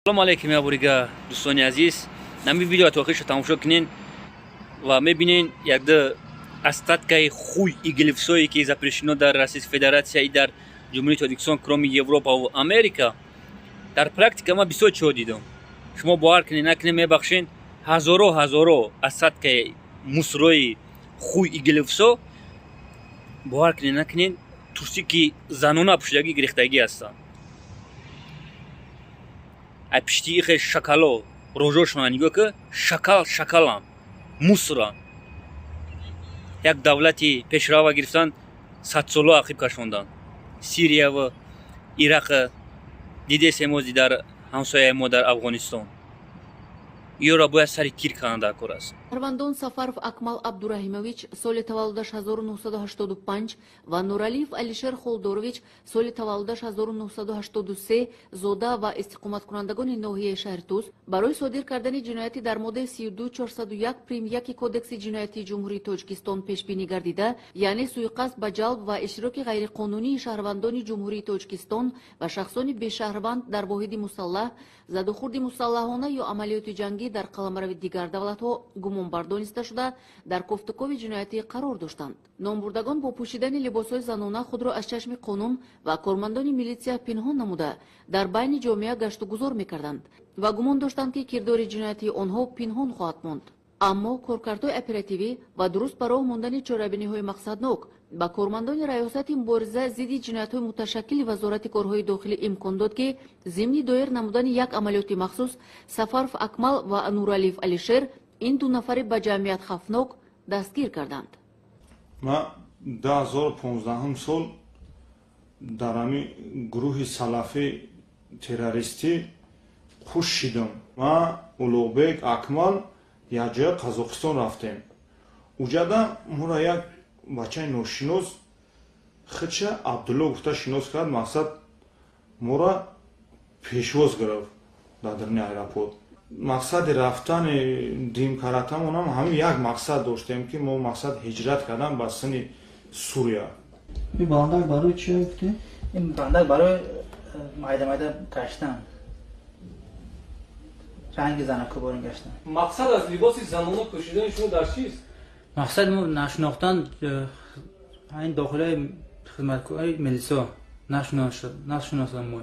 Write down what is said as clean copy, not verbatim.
салом алейкум ябурига дӯстони азиз. Нами видео таваққиша тамошо кунен ва мебинен якда аз статкаи хуй иглифсое ки запрещено дар Российской Федерации и дар Ҷумҳурии Тоҷикистон, кроме Европа ва Америка. Дар практика ма бисёр чиҳо дидам. Шумо бовар кунед накунед мебахшен ҳазоро аз статкаи мусрои хуй иглифсо бовар кунед накунед турсики занона пӯшидагӣ гирифтагӣ ҳастанд. ай пишти ихе шакало рожошона нигоҳ ки шакалам мусра як давлати пешрава гирифтан садсола ақиб кашонданд. Сирия ва Ирақа дидесем ози дар ҳамсояи мо дар Афғонистон. Иёра бояд сари тир кунанд дар кор аст. Шаҳрвандон Сафаров Акмал Абдурахимович соли таваллудаш 1985 ва Нуралиев Алишер Холдорович соли таваллудаш 1983 зода ва истиқоматкунандагони ноҳияи шаҳри Туз барои содир кардани ҷинояти дар моддаи 32401 прим 1 кодекси ҷиноятии Ҷумҳурии Тоҷикистон пешбинӣ гардида, яъне суиқасд ба ҷалб ва иштироки ғайриқонунии шаҳрвандони Ҷумҳурии Тоҷикистон ва шахсони бешаҳрванд дар воҳиди мусаллаҳ, задухурди мусаллаҳона ё амалиёти ҷангӣ дар қаламрави дигар давлатҳо гумонбар дониста шуда дар кофтукови ҷиноятӣ қарор доштанд. Номбурдагон бо пӯшидани либосҳои занона худро аз чашми қонун ва кормандони милитсия пинҳон намуда дар байни ҷомеа гашту гузор мекарданд ва гумон доштанд ки кирдори ҷиноятии онҳо пинҳон хоҳад монд. аммо коркардҳои оперативӣ ва дуруст ба роҳ мондани чорабиниҳои мақсаднок ба кормандони раёсати мубориза зидди ҷиноятҳои муташаккили вазорати корҳои дохилӣ имкон дод ки зимни доир намудани як амалиёти махсус Сафаров Акмал ва Нуралиев Алишер ин ду нафари ба ҷамъият хафнок дастгир карданд. ма 2015 сол дар ҳами гурӯҳи салафи террористӣ пуш шидам. ма Улуғбек Акмал якҷоя Қазоқистон рафтем. уҷада мора як бачаи ношинос хидша Абдулло гуфта шинос кард. мақсад мора пешвоз гирифт дар дарни аэропорт. мақсади рафтани дим каратамонам ҳамин як мақсад доштем ки мо мақсад ҳиҷрат кардан ба сини Сурия. این باندک برای چی گفتی؟ این باندک برای майда گشتن، رنگ زنکو بارون گشتن. مقصد از لباس زنانه پوشیدن شما در چیست؟ مقصد ما نشناختن این داخل خدمتکارای ملیسا نشناسن ما.